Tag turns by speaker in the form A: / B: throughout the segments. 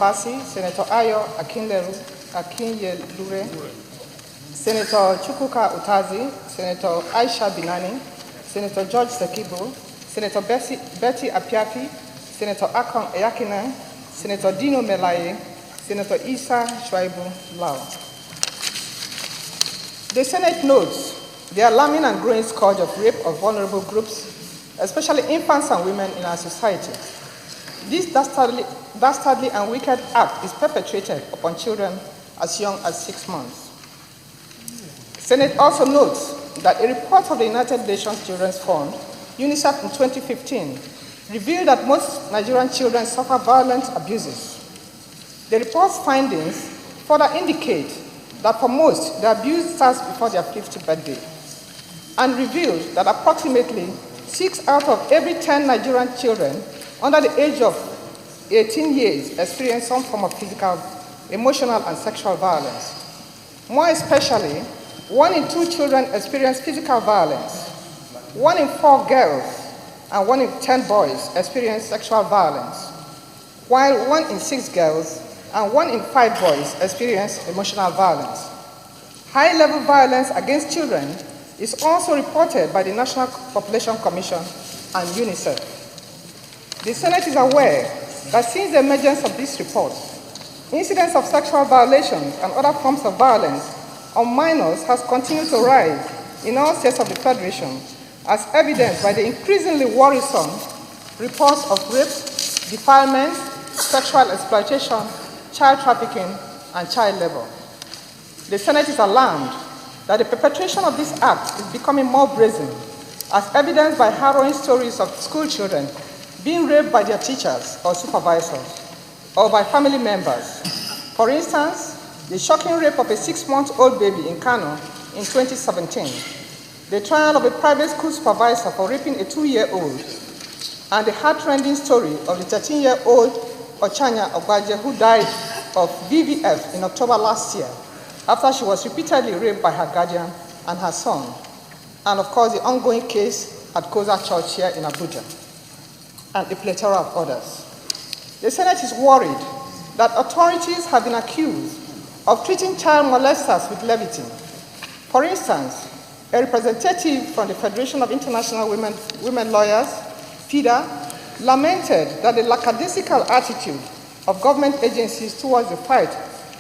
A: Obasi, Senator Ayo Akinyelure, Senator Chukwuka Utazi, Senator Aisha Binani, Senator George Sekibo, Senator Betty Apiafi, Senator Akon Eyakina, Senator Dino Melaye, Senator Isa Shuaibu Lau. The Senate notes the alarming and growing scourge of rape of vulnerable groups, especially infants and women in our society. This dastardly and wicked act is perpetrated upon children as young as 6 months. The Senate also notes that a report of the United Nations Children's Fund, UNICEF, in 2015 revealed that most Nigerian children suffer violent abuses. The report's findings further indicate that for most, the abuse starts before their 50th birthday, and revealed that approximately 6 out of every 10 Nigerian children under the age of 18 years experience some form of physical, emotional, and sexual violence. More especially, 1 in 2 children experience physical violence, 1 in 4 girls and 1 in 10 boys experience sexual violence, while 1 in 6 girls and 1 in 5 boys experience emotional violence. High-level violence against children is also reported by the National Population Commission and UNICEF. The Senate is aware that since the emergence of this report, incidents of sexual violations and other forms of violence on minors has continued to rise in all states of the Federation, as evidenced by the increasingly worrisome reports of rape, defilement, sexual exploitation, child trafficking, and child labor. The Senate is alarmed that the perpetration of this act is becoming more brazen, as evidenced by harrowing stories of school children being raped by their teachers or supervisors, or by family members. For instance, the shocking rape of a 6-month-old baby in Kano in 2017, the trial of a private school supervisor for raping a 2-year-old, and the heart-rending story of the 13-year-old Ochanya Ogbaje who died of VVF in October last year after she was repeatedly raped by her guardian and her son, and of course the ongoing case at Koza Church here in Abuja, and a plethora of others. The Senate is worried that authorities have been accused of treating child molesters with levity. For instance, a representative from the Federation of International Women Lawyers, FIDA, lamented that the lackadaisical attitude of government agencies towards the fight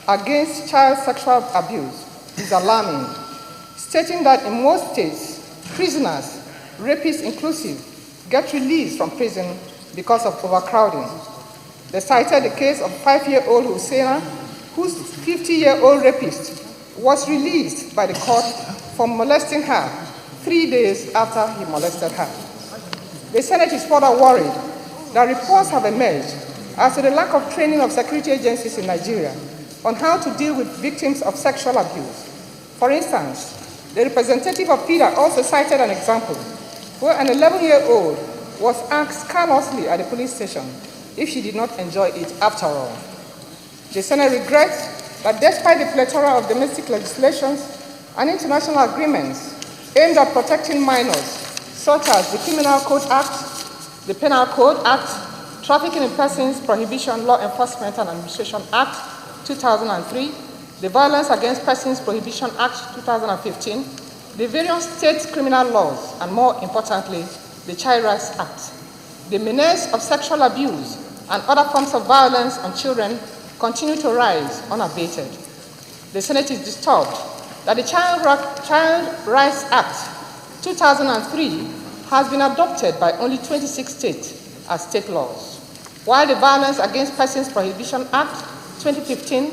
A: against child sexual abuse is alarming, stating that in most states, prisoners, rapists inclusive, get released from prison because of overcrowding. They cited the case of 5-year-old Husseina, whose 50-year-old rapist was released by the court for molesting her 3 days after he molested her. The Senate is further worried that reports have emerged as to the lack of training of security agencies in Nigeria on how to deal with victims of sexual abuse. For instance, the representative of FIDA also cited an example where an 11-year-old was asked carelessly at the police station if she did not enjoy it after all. The Senate regrets that despite the plethora of domestic legislations and international agreements aimed at protecting minors, such as the Criminal Code Act, the Penal Code Act, Trafficking in Persons Prohibition, Law Enforcement and Administration Act 2003, the Violence Against Persons Prohibition Act 2015, the various state criminal laws, and more importantly, the Child Rights Act. The menace of sexual abuse and other forms of violence on children continue to rise unabated. The Senate is disturbed that the Child Rights Act 2003 has been adopted by only 26 states as state laws, while the Violence Against Persons Prohibition Act 2015,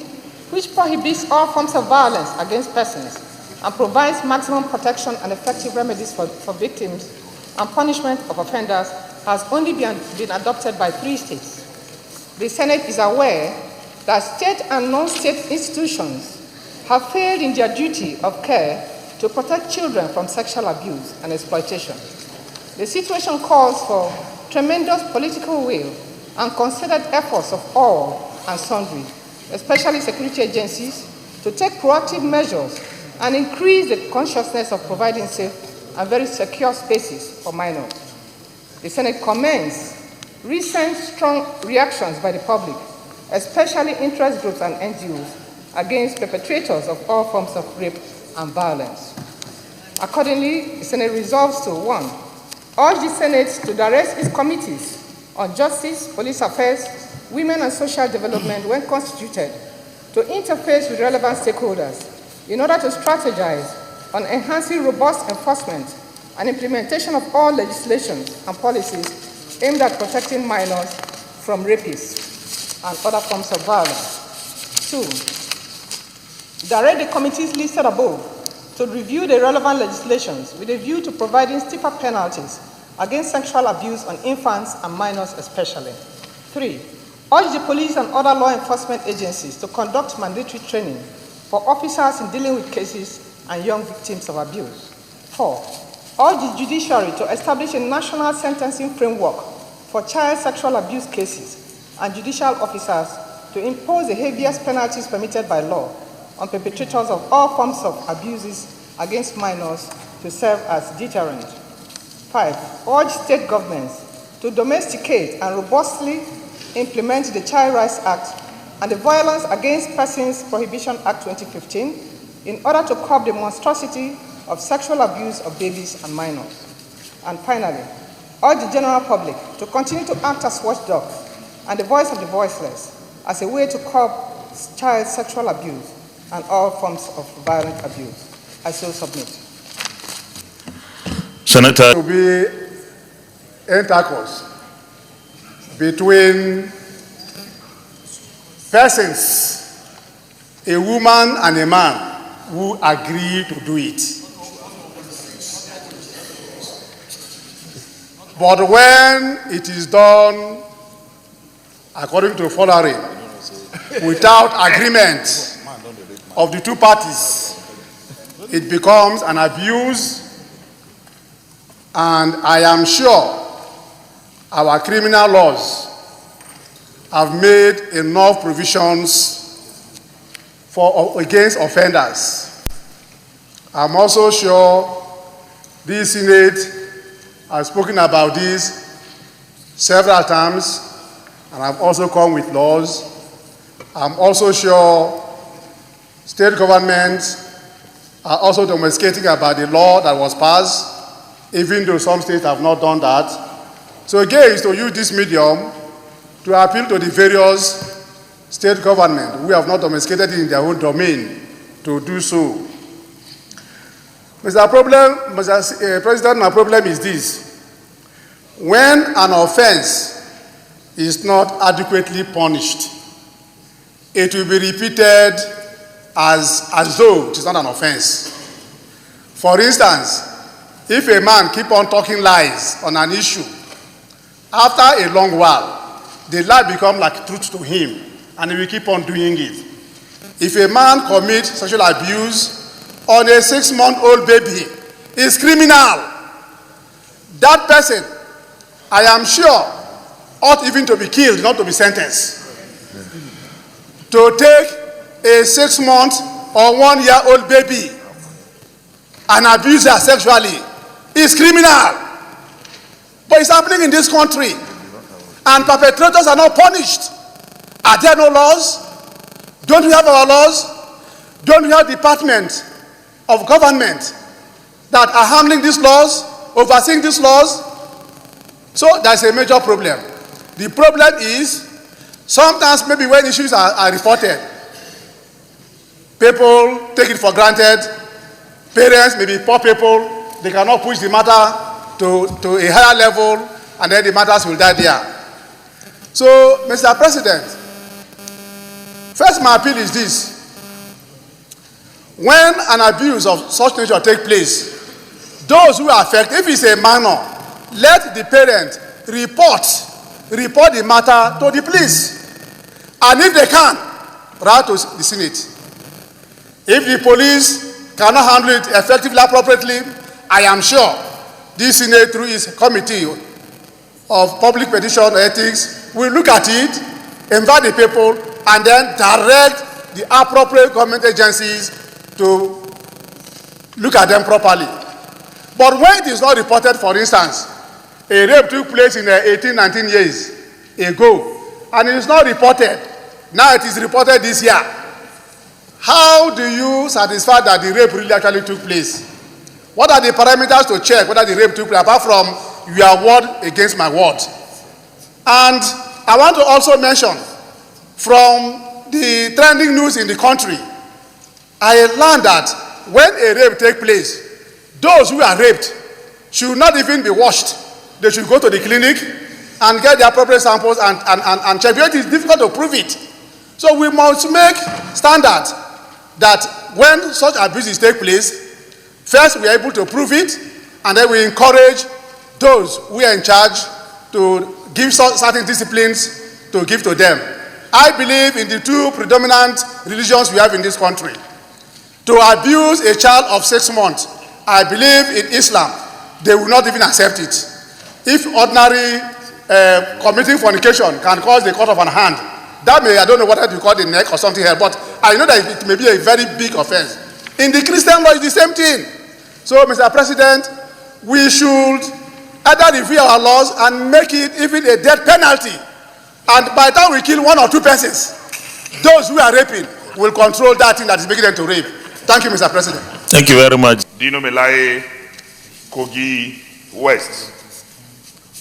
A: which prohibits all forms of violence against persons and provides maximum protection and effective remedies for victims and punishment of offenders, has only been adopted by 3 states. The Senate is aware that state and non-state institutions have failed in their duty of care to protect children from sexual abuse and exploitation. The situation calls for tremendous political will and concerted efforts of all and sundry, especially security agencies, to take proactive measures and increase the consciousness of providing safe and very secure spaces for minors. The Senate commends recent strong reactions by the public especially interest groups and NGOs, against perpetrators of all forms of rape and violence. Accordingly, the Senate resolves to 1. Urge the Senate to direct its committees on justice, police affairs, women and social development when constituted to interface with relevant stakeholders in order to strategize on enhancing robust enforcement and implementation of all legislations and policies aimed at protecting minors from rapists and other forms of violence. 2. Direct the committees listed above to review the relevant legislations with a view to providing stiffer penalties against sexual abuse on infants and minors especially. 3. Urge the police and other law enforcement agencies to conduct mandatory training for officers in dealing with cases and young victims of abuse. 4. Urge the judiciary to establish a national sentencing framework for child sexual abuse cases and judicial officers to impose the heaviest penalties permitted by law on perpetrators of all forms of abuses against minors to serve as deterrent. 5. Urge state governments to domesticate and robustly implement the Child Rights Act and the Violence Against Persons Prohibition Act 2015 in order to curb the monstrosity of sexual abuse of babies and minors. And finally, urge the general public to continue to act as watchdogs and the voice of the voiceless as a way to curb child sexual abuse and all forms of violent abuse. I so submit.
B: Senator.
C: To be intercourse between persons, a woman and a man who agree to do it. But when it is done according to following, without agreement of the two parties, it becomes an abuse, and I am sure our criminal laws have made enough provisions against offenders. I'm also sure this Senate has spoken about this several times, and I've also come with laws. I'm also sure state governments are also domesticating about the law that was passed, even though some states have not done that. So again, is to use this medium to appeal to the various state governments who have not domesticated it in their own domain to do so. Mr. President, my problem is this. When an offense is not adequately punished, it will be repeated as though it is not an offense. For instance, if a man keeps on talking lies on an issue, after a long while, the lie becomes like truth to him, and he will keep on doing it. If a man commits sexual abuse on a 6-month-old baby, it's criminal. That person, I am sure, ought even to be killed, not to be sentenced. To take a 6-month or 1-year-old baby and abuse her sexually is criminal. But it's happening in this country, and perpetrators are not punished. Are there no laws? Don't we have our laws? Don't we have departments of government that are handling these laws, overseeing these laws? So there's a major problem. The problem is, sometimes maybe when issues are reported, people take it for granted. Parents, maybe poor people, they cannot push the matter to a higher level, and then the matters will die there. So, Mr. President, first my appeal is this. When an abuse of such nature takes place, those who are affected, if it's a minor, let the parent report the matter to the police. And if they can, write to the Senate. If the police cannot handle it effectively, appropriately, I am sure this Senate, through its committee of public petition ethics, will look at it, invite the people, and then direct the appropriate government agencies to look at them properly. But when it is not reported, for instance, a rape took place in 18, 19 years ago, and it is not reported, Now it is reported this year. How do you satisfy that the rape really actually took place? What are the parameters to check whether the rape took place, apart from your word against my word? And I want to also mention, from the trending news in the country, I learned that when a rape takes place, those who are raped should not even be washed. They should go to the clinic and get the appropriate samples and check. Because it is difficult to prove it. So we must make standards that when such abuses take place, first we are able to prove it, and then we encourage those who are in charge to give certain disciplines to give to them. I believe in the two predominant religions we have in this country. To abuse a child of 6 months, I believe in Islam, they will not even accept it. If ordinary committing fornication can cause the cut of an hand, that may, I don't know whether to call the neck or something else, but I know that it may be a very big offense. In the Christian law, it's the same thing. So, Mr. President, we should either review our laws and make it even a death penalty. And by the time we kill 1 or 2 persons, those who are raping will control that thing that is making them to rape. Thank you, Mr. President.
B: Thank you very much.
D: Dino Melaye, Kogi West.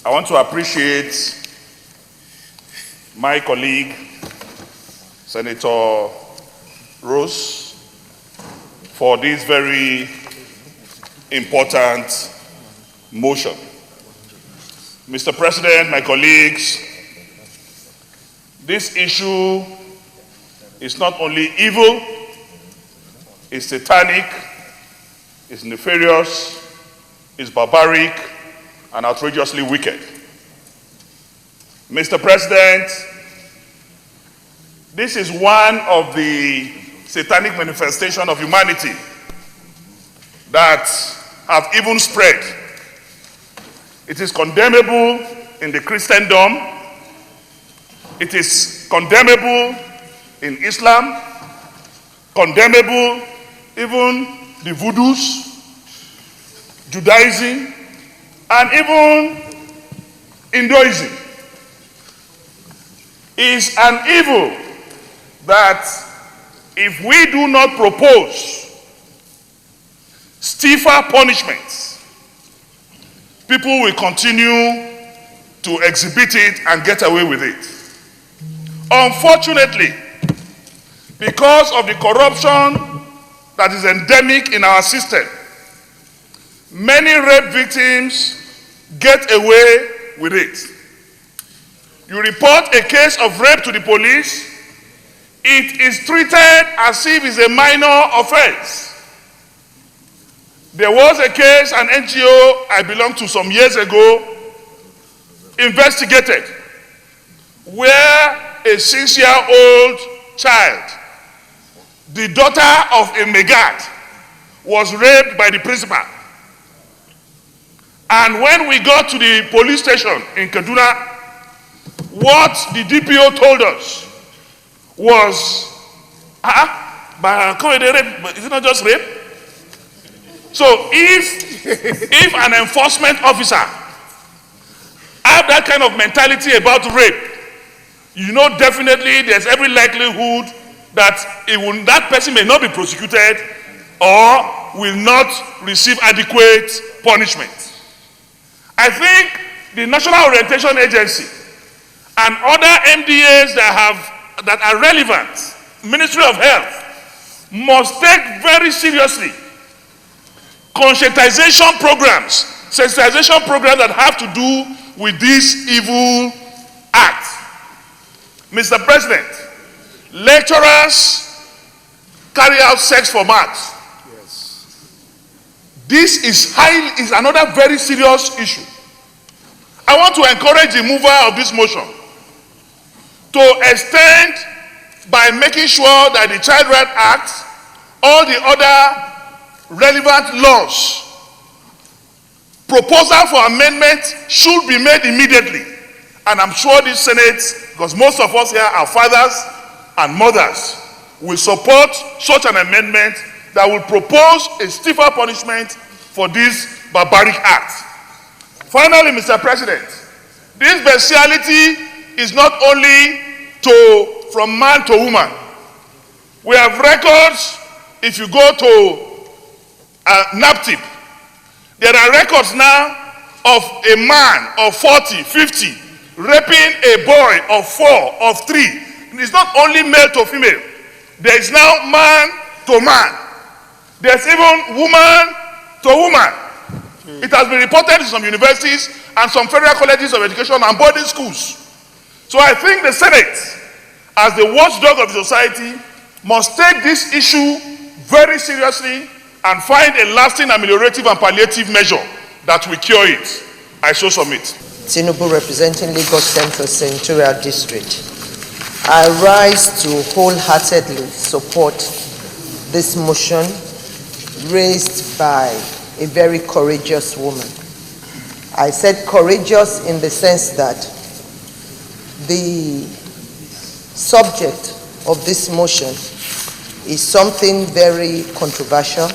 D: I want to appreciate my colleague, Senator Rose, for this very important motion. Mr. President, my colleagues, this issue is not only evil, it's satanic, it's nefarious, it's barbaric, and outrageously wicked. Mr. President, this is one of the satanic manifestations of humanity that have even spread. It is condemnable in the Christendom. It is condemnable in Islam, condemnable even the Voodoos, Judaism, and even Hinduism. Is an evil that if we do not propose stiffer punishments, people will continue to exhibit it and get away with it. Unfortunately, because of the corruption that is endemic in our system, many rape victims get away with it. You report a case of rape to the police, it is treated as if it's a minor offense. There was a case, an NGO I belonged to some years ago investigated, where a 6-year-old child, the daughter of a Megad, was raped by the principal. And when we got to the police station in Kaduna, what the DPO told us was, is it not just rape? So if an enforcement officer have that kind of mentality about rape, you know definitely there's every likelihood that that person may not be prosecuted or will not receive adequate punishment. I think the National Orientation Agency and other MDAs that are relevant, Ministry of Health, must take very seriously conscientization programs, sensitization programs that have to do with this evil act. Mr. President, lecturers carry out sex for marks. This is another very serious issue. I want to encourage the mover of this motion to extend, by making sure that the Child Rights Act, all the other relevant laws, proposal for amendment should be made immediately. And I'm sure this Senate, because most of us here are fathers and mothers, will support such an amendment that will propose a stiffer punishment for this barbaric act. Finally, Mr. President, this bestiality is not only from man to woman. We have records. If you go to NAPTIP, there are records now of a man of 40, 50 raping a boy of 4, of 3. It's not only male to female. There is now man to man. There's even woman to woman. It has been reported in some universities and some federal colleges of education and boarding schools. So I think the Senate, as the watchdog of the society, must take this issue very seriously and find a lasting ameliorative and palliative measure that will cure it. I so submit.
B: Tinubu, representing Lagos Central Senatorial District. I rise to wholeheartedly support this motion raised by a very courageous woman. I said courageous in the sense that the subject of this motion is something very controversial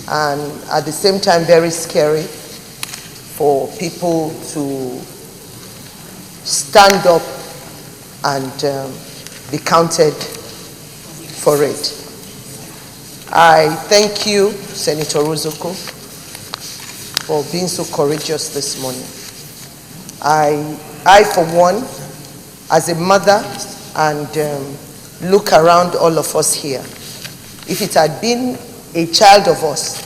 B: and at the same time very scary for people to stand up and be counted for it. I thank you, Senator Rozoko, for being so courageous this morning. I for one, as a mother, and look around all of us here, if it had been a child of us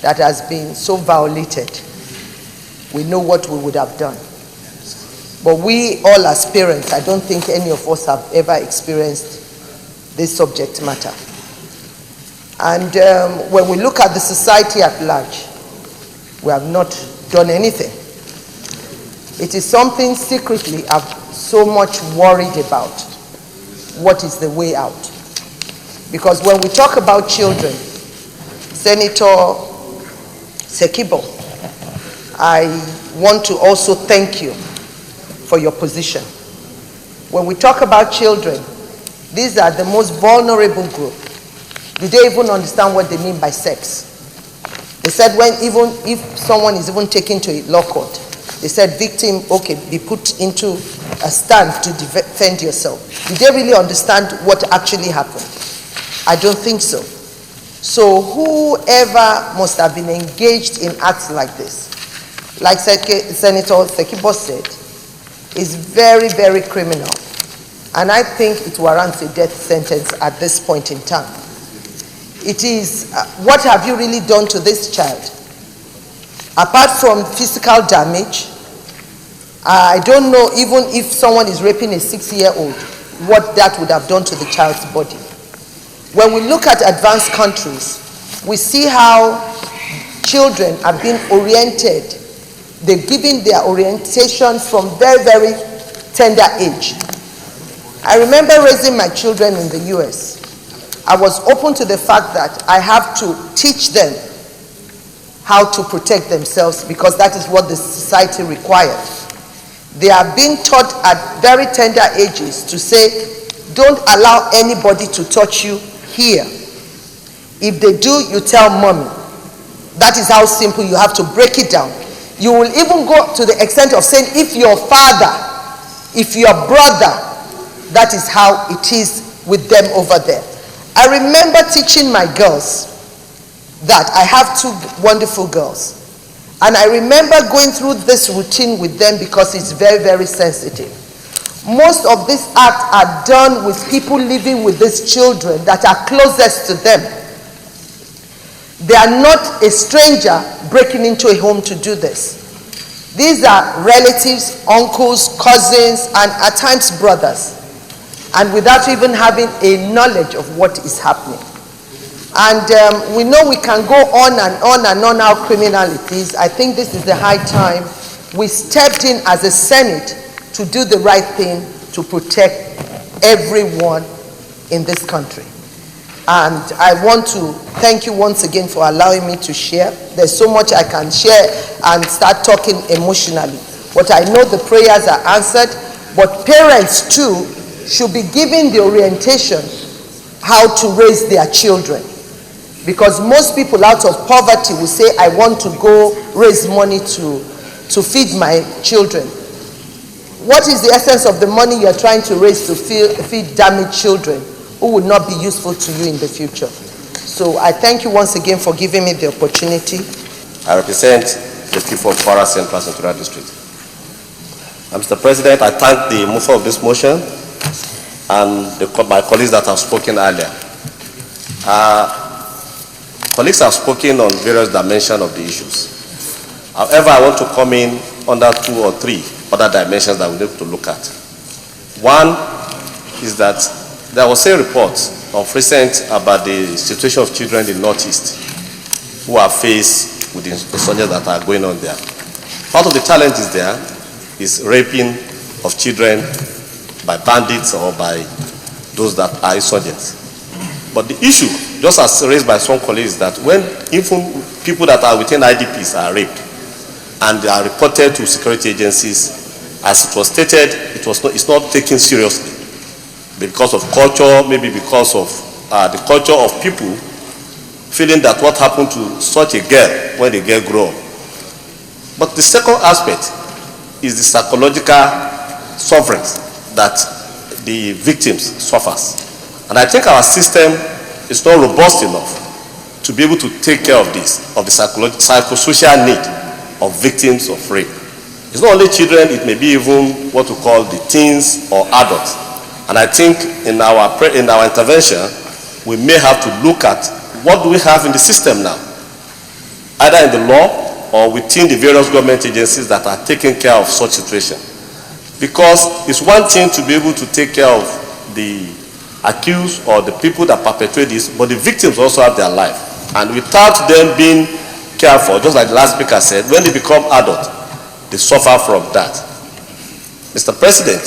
B: that has been so violated, we know what we would have done. But we all as parents, I don't think any of us have ever experienced this subject matter. And when we look at the society at large, we have not done anything. It is something secretly I've so much worried about. What is the way out? Because when we talk about children, Senator Sekibo, I want to also thank you for your position. When we talk about children, these are the most vulnerable group. Do they even understand what they mean by sex? They said even if someone is even taken to a law court, they said victim, okay, be put into a stand to defend yourself. Do they really understand what actually happened? I don't think so. So whoever must have been engaged in acts like this, like Senator Sekibo said, is very, very criminal. And I think it warrants a death sentence at this point in time. It is, what have you really done to this child? Apart from physical damage, I don't know even if someone is raping a 6-year-old, what that would have done to the child's body. When we look at advanced countries, we see how children are being oriented. They're given their orientation from very, very tender age. I remember raising my children in the US. I was open to the fact that I have to teach them how to protect themselves because that is what the society required. They are being taught at very tender ages to say, don't allow anybody to touch you here. If they do, you tell mommy. That is how simple you have to break it down. You will even go to the extent of saying, if your father, if your brother, that is how it is with them over there. I remember teaching my girls that I have 2 wonderful girls. And I remember going through this routine with them because it's very, very sensitive. Most of these acts are done with people living with these children that are closest to them. They are not a stranger breaking into a home to do this. These are relatives, uncles, cousins, and at times brothers. And without even having a knowledge of what is happening. And we know we can go on and on and on how criminal it is. I think this is the high time we stepped in as a Senate to do the right thing to protect everyone in this country. And I want to thank you once again for allowing me to share. There's so much I can share and start talking emotionally. But I know the prayers are answered. But parents too should be given the orientation how to raise their children. Because most people out of poverty will say, I want to go raise money to feed my children. What is the essence of the money you are trying to raise to feed damaged children who would not be useful to you in the future? So I thank you once again for giving me the opportunity.
E: I represent the people of Kwara Central Senatorial District. Mr. President, I thank the mover of this motion and my colleagues that have spoken earlier. Colleagues have spoken on various dimensions of the issues. However, I want to come in under 2 or 3 other dimensions that we need to look at. One is that there was a report of recent about the situation of children in the Northeast who are faced with the insurgencies that are going on there. Part of the challenges there is raping of children by bandits or by those that are insurgents. But the issue, just as raised by some colleagues, is that when even people that are within IDPs are raped and they are reported to security agencies, as it was stated, it's not taken seriously because of culture, maybe because of the culture of people feeling that what happened to such a girl when the girl grew up. But the second aspect is the psychological sufferings that the victims suffers. And I think our system is not robust enough to be able to take care of this, of the psychosocial need of victims of rape. It's not only children, it may be even what we call the teens or adults. And I think in our intervention, we may have to look at what do we have in the system now, either in the law or within the various government agencies that are taking care of such situation. Because it's one thing to be able to take care of the accused or the people that perpetrate this, but the victims also have their life. And without them being careful, just like the last speaker said, when they become adults, they suffer from that. Mr. President,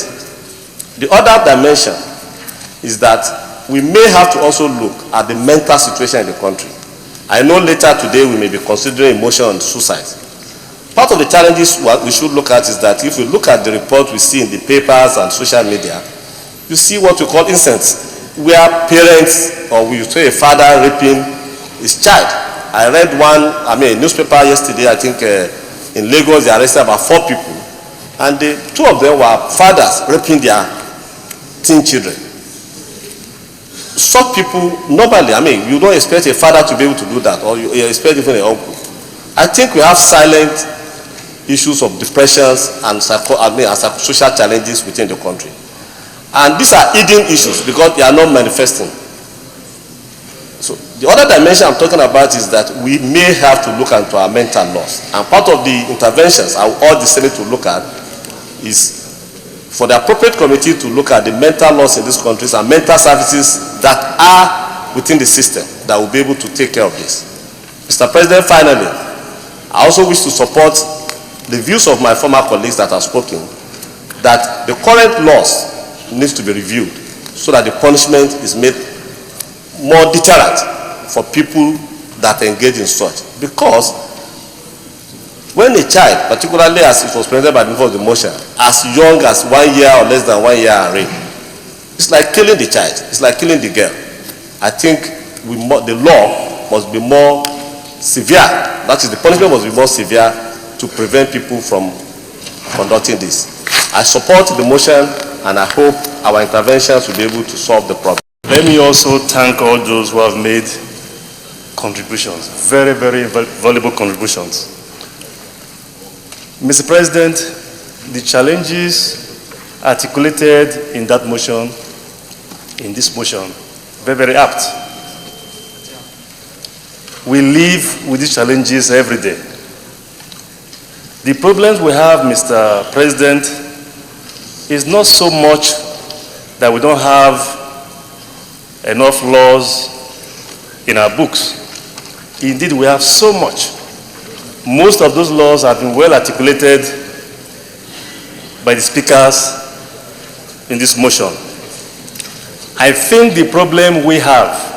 E: the other dimension is that we may have to also look at the mental situation in the country. I know later today we may be considering a motion on suicide. Part of the challenges we should look at is that if we look at the report we see in the papers and social media, you see what we call incidents where parents, or we say a father raping his child. I read a newspaper yesterday, I think in Lagos, they arrested about 4 people, and 2 of them were fathers raping their teen children. Such people, normally, you don't expect a father to be able to do that, or you expect even an uncle. I think we have silent issues of depressions and social challenges within the country. And these are hidden issues because they are not manifesting. So the other dimension I'm talking about is that we may have to look into our mental loss. And part of the interventions I urge the Senate to look at is for the appropriate committee to look at the mental loss in these countries and mental services that are within the system that will be able to take care of this. Mr. President, finally, I also wish to support the views of my former colleagues that have spoken that the current laws needs to be reviewed so that the punishment is made more deterrent for people that engage in such. Because when a child, particularly as it was presented by the mover of the motion, as young as 1 year or less than 1 year are raped, it's like killing the child, it's like killing the girl. I think the law must be more severe, that is, the punishment must be more severe to prevent people from conducting this. I support the motion and I hope our interventions will be able to solve the problem.
F: Let me also thank all those who have made contributions, very, very valuable contributions. Mr. President, the challenges articulated in that motion, in this motion, very, very apt. We live with these challenges every day. The problems we have, Mr. President, is not so much that we don't have enough laws in our books. Indeed, we have so much. Most of those laws have been well articulated by the speakers in this motion. I think the problem we have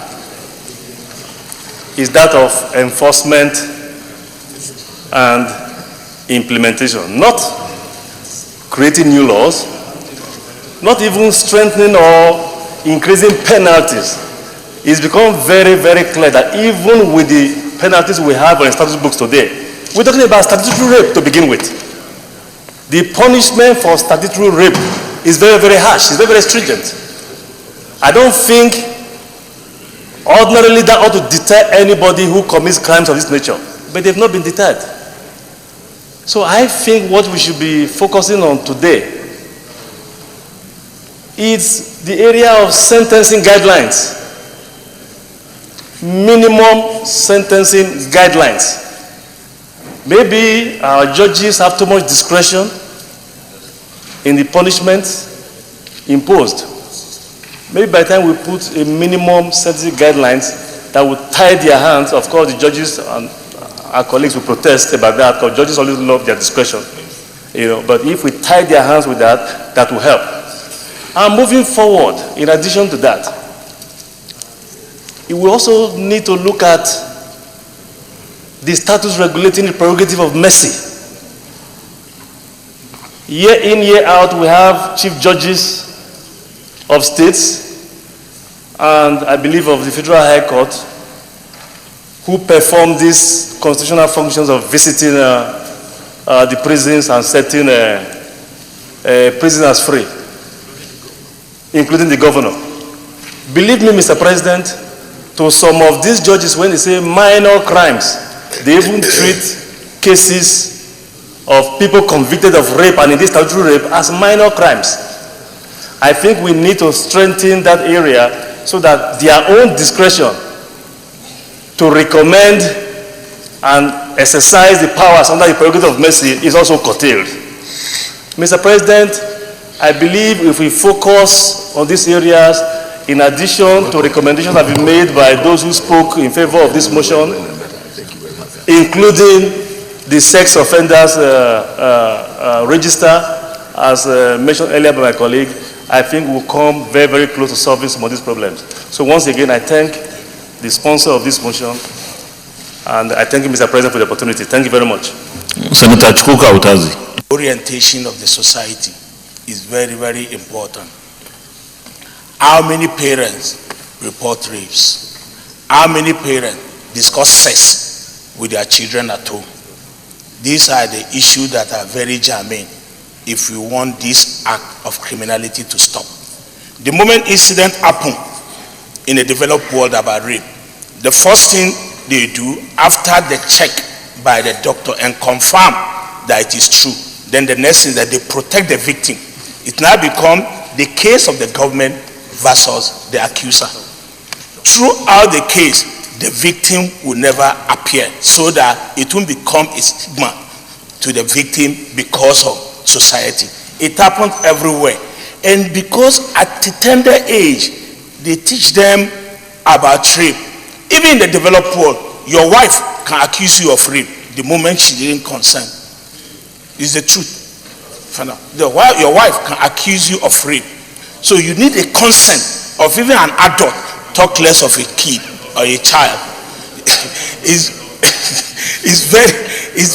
F: is that of enforcement and implementation, not creating new laws, not even strengthening or increasing penalties. It's become very, very clear that even with the penalties we have on statute books today, we're talking about statutory rape to begin with. The punishment for statutory rape is very, very harsh. It's very, very stringent. I don't think ordinarily that ought to deter anybody who commits crimes of this nature, but they've not been deterred. So I think what we should be focusing on today is the area of sentencing guidelines, minimum sentencing guidelines. Maybe our judges have too much discretion in the punishments imposed. Maybe by the time we put a minimum sentencing guidelines that would tie their hands, of course the judges and our colleagues will protest about that because judges always love their discretion. But if we tie their hands with that, that will help. And moving forward, in addition to that, we also need to look at the status regulating the prerogative of mercy. Year in, year out, we have chief judges of states and I believe of the Federal High Court who perform these constitutional functions of visiting the prisons and setting prisoners free, including the governor. Believe me, Mr. President, to some of these judges, when they say minor crimes, they even treat cases of people convicted of rape and in this statutory rape as minor crimes. I think we need to strengthen that area so that their own discretion to recommend and exercise the powers under the prerogative of mercy is also curtailed. Mr. President, I believe if we focus on these areas, in addition to recommendations that have been made by those who spoke in favor of this motion, including the sex offenders register, as mentioned earlier by my colleague, I think we'll come very, very close to solving some of these problems. So once again, I thank the sponsor of this motion, and I thank you, Mr. President, for the opportunity. Thank you very much.
G: Senator Chukwuka Utazi.
H: Orientation of the society is very, very important. How many parents report rapes? How many parents discuss sex with their children at home? These are the issues that are very germane if we want this act of criminality to stop. The moment incident happen in a developed world about rape, the first thing they do after the check by the doctor and confirm that it is true, then the next thing that they protect the victim. It now become the case of the government versus the accuser. Throughout the case, the victim will never appear, so that it won't become a stigma to the victim because of society. It happens everywhere. And because at the tender age, they teach them about rape. Even in the developed world, your wife can accuse you of rape the moment she didn't consent. It's the truth. Your wife can accuse you of rape. So you need a consent of even an adult, talk less of a kid or a child. It's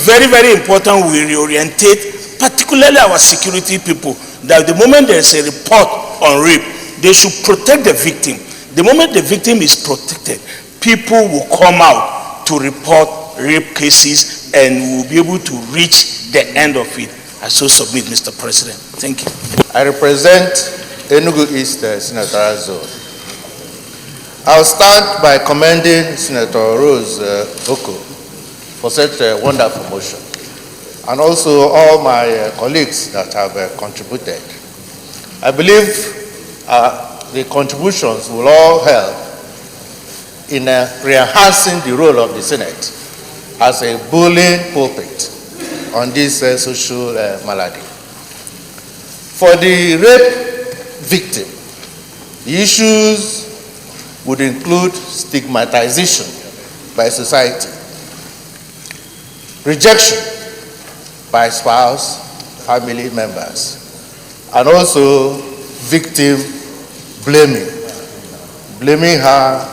H: very, very important we reorientate, particularly our security people, that the moment there is a report on rape, they should protect the victim. The moment the victim is protected, people will come out to report rape cases and will be able to reach the end of it. I so submit, Mr. President. Thank you.
I: I represent Enugu East Senatorial Zone. I'll start by commending Senator Rose Oko for such a wonderful motion, and also all my colleagues that have contributed. I believe the contributions will all help in re-enhancing the role of the Senate as a bullying pulpit on this social malady. For the rape victim, the issues would include stigmatization by society, rejection by spouse, family members, and also victim blaming her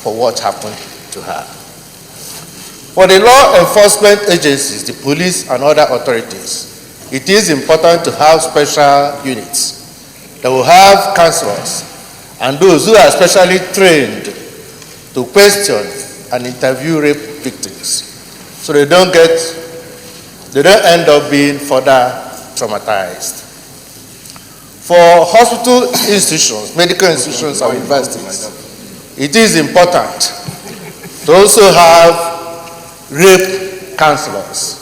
I: for what happened to her. For the law enforcement agencies, the police and other authorities, it is important to have special units that will have counselors and those who are specially trained to question and interview rape victims, so they don't end up being further traumatized. For hospital institutions, medical institutions, and universities, it is important to also have rape counselors.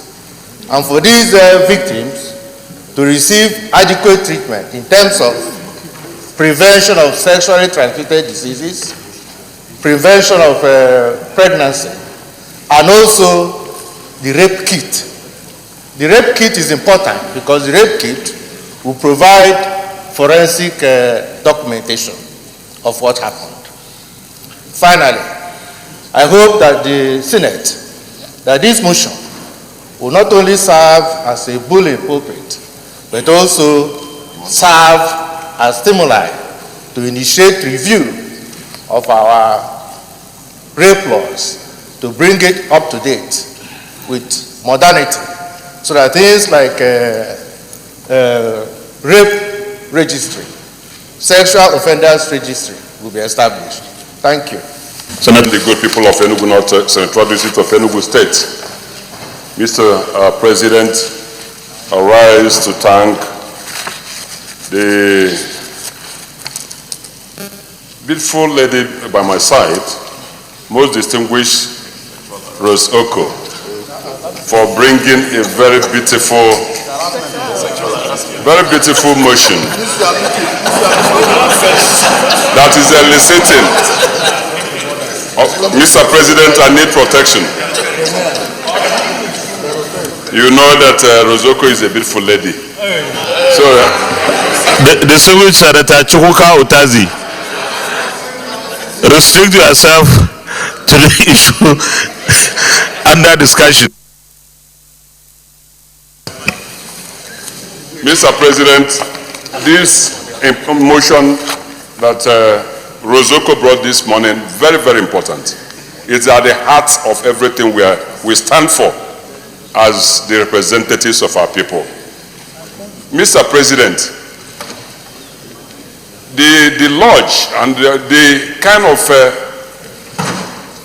I: And for these victims to receive adequate treatment in terms of prevention of sexually transmitted diseases, prevention of pregnancy, and also the rape kit. The rape kit is important because the rape kit will provide forensic documentation of what happened. Finally, I hope that the Senate, that this motion will not only serve as a bull in pulpit, but also serve as stimuli to initiate review of our rape laws, to bring it up to date with modernity, so that things like rape registry, sexual offenders registry will be established. Thank you.
J: Senator, the good people of Enugu North, Central District of Enugu State. Mr. President, I rise to thank the beautiful lady by my side, most distinguished Rose Oko, for bringing a very beautiful motion that is eliciting. Mr. President, I need protection. You know that Rozoko is a beautiful lady. So,
G: the distinguished Senator Chukwuka Utazi, restrict yourself to the issue under discussion.
J: Mr. President, this motion that Rozoko brought this morning, very, very important. It's at the heart of everything we stand for as the representatives of our people. Mr. President, the lodge and the kind of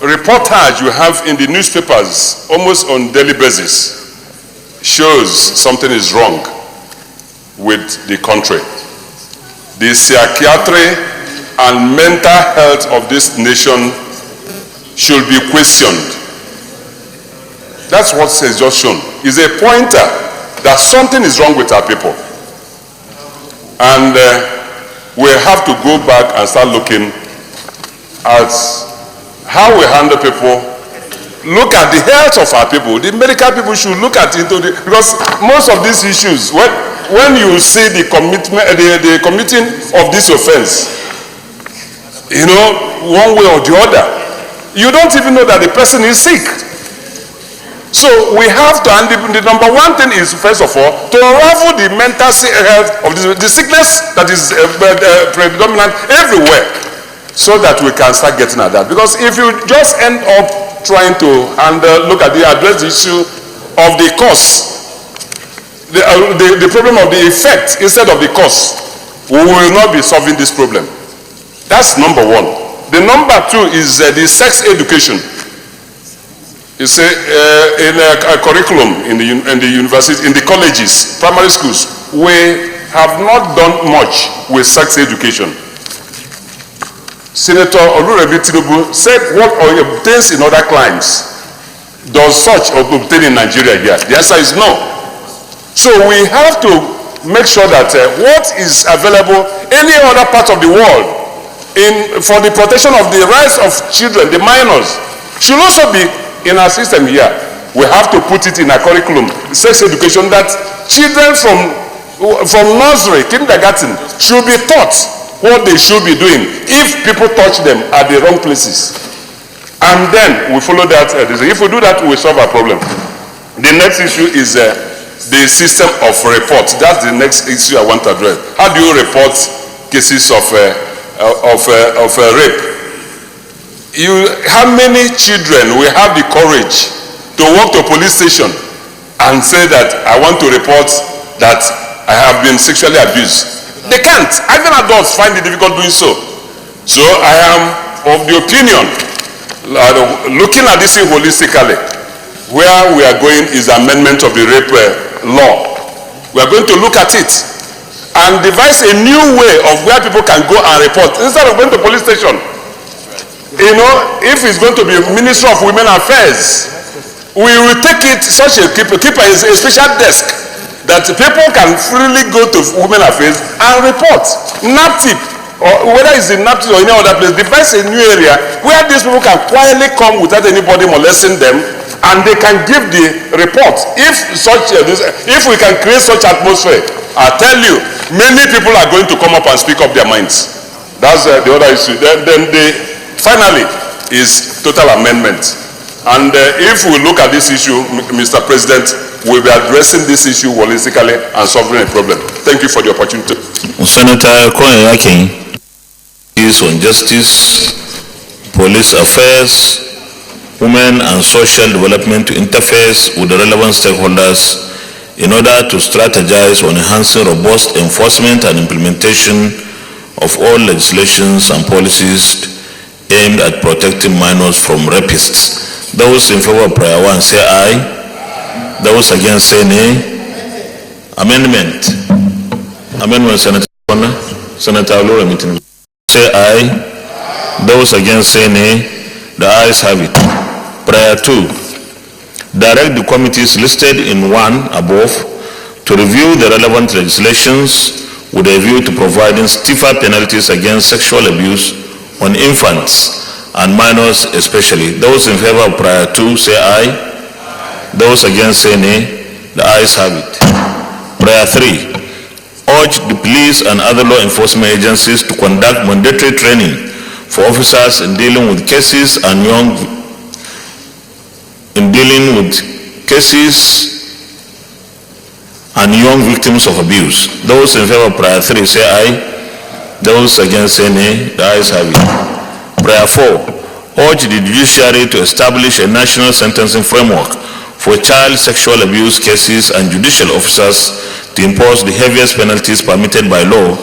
J: reportage you have in the newspapers almost on daily basis shows something is wrong with the country. The psychiatry and mental health of this nation should be questioned. That's what is just shown. It's a pointer that something is wrong with our people. And we have to go back and start looking at how we handle people. Look at the health of our people. The medical people should look at it, because most of these issues, when you see the committing of this offense, you know, one way or the other, you don't even know that the person is sick. So we have to, and the number one thing is, first of all, to unravel the mental health of the sickness that is predominant everywhere, so that we can start getting at that. Because if you just end up trying to address the issue of the cause, the problem of the effect instead of the cause, we will not be solving this problem. That's number one. The number two is the sex education. You say in a curriculum in the universities, in the colleges, primary schools, we have not done much with sex education. Senator Olurebi Tinubu said what obtains in other climes does such obtain in Nigeria here. The answer is no. So we have to make sure that what is available any other part of the world for the protection of the rights of children, the minors, should also be in our system here. We have to put it in a curriculum, sex education, that children from nursery, kindergarten, should be taught what they should be doing if people touch them at the wrong places. And then we follow that. If we do that, we solve our problem. The next issue is the system of report. That's the next issue I want to address. How do you report cases of rape? How many children will have the courage to walk to a police station and say that I want to report that I have been sexually abused? They can't. Even adults find it difficult doing so. So I am of the opinion, looking at this thing holistically, where we are going is amendment of the rape law. We are going to look at it and devise a new way of where people can go and report instead of going to police station. You know, if it's going to be Ministry of Women Affairs, we will take it such a keep a special desk that people can freely go to Women Affairs and report. NAPTIP, or whether it's in NAPTIP or any other place, devise a new area where these people can quietly come without anybody molesting them, and they can give the report. If we can create such atmosphere, I tell you, many people are going to come up and speak up their minds. That's the other issue. Then finally is total amendment. And if we look at this issue, Mr. President, we'll be addressing this issue holistically and solving a problem. Thank you for the opportunity.
G: Senator Koyakin is on justice, police affairs, women and social development to interface with the relevant stakeholders in order to strategize on enhancing robust enforcement and implementation of all legislations and policies aimed at protecting minors from rapists. Those in favor of prayer 1 say aye. Those against say nay. Amendment. Amendment, Senator Olora Meeting. Say aye. Those against say nay. The ayes have it. Prayer 2. Direct the committees listed in 1 above to review the relevant legislations with a view to providing stiffer penalties against sexual abuse on infants and minors especially. Those in favor of prayer 2 say aye. Those against say nay. The ayes have it. Prayer 3. Urge the police and other law enforcement agencies to conduct mandatory training for officers in dealing with cases and young victims of abuse. Those in favor of prayer 3 say aye. Those against say nay. The ayes have it. Prayer 4. Urge the judiciary to establish a national sentencing framework for child sexual abuse cases and judicial officers to impose the heaviest penalties permitted by law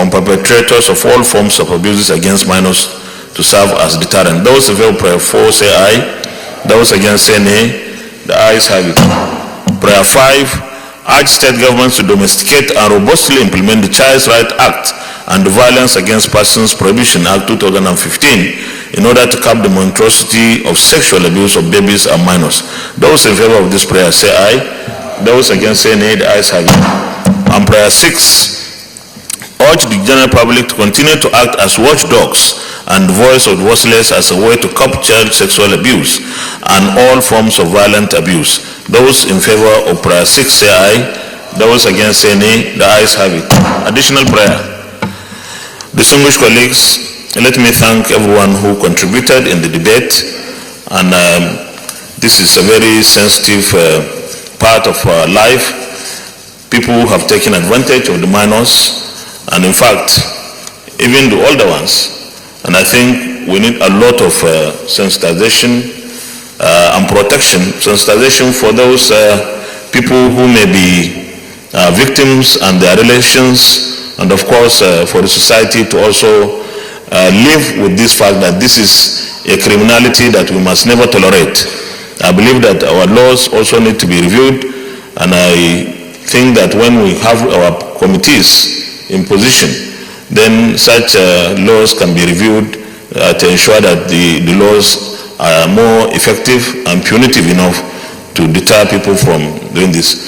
G: on perpetrators of all forms of abuses against minors to serve as deterrent. Those in favor of prayer 4 say aye. Those against say nay. The ayes have it. Prayer 5. Urge state governments to domesticate and robustly implement the Child's Rights Act and the Violence Against Persons Prohibition Act 2015 in order to curb the monstrosity of sexual abuse of babies and minors. Those in favor of this prayer say aye. Those against say nay. The ayes have it. And prayer 6. Urge the general public to continue to act as watchdogs and voice of the voiceless as a way to curb child sexual abuse and all forms of violent abuse. Those in favor of prayer 6 say aye. Those against say nay. The ayes have it. Additional prayer. Distinguished colleagues, let me thank everyone who contributed in the debate, and this is a very sensitive part of our life. People have taken advantage of the minors, and in fact, even the older ones. And I think we need a lot of sensitization and protection. Sensitization for those people who may be victims and their relations, and of course for the society to also live with this fact that this is a criminality that we must never tolerate. I believe that our laws also need to be reviewed, and I think that when we have our committees in position, then such laws can be reviewed to ensure that the laws are more effective and punitive enough to deter people from doing this.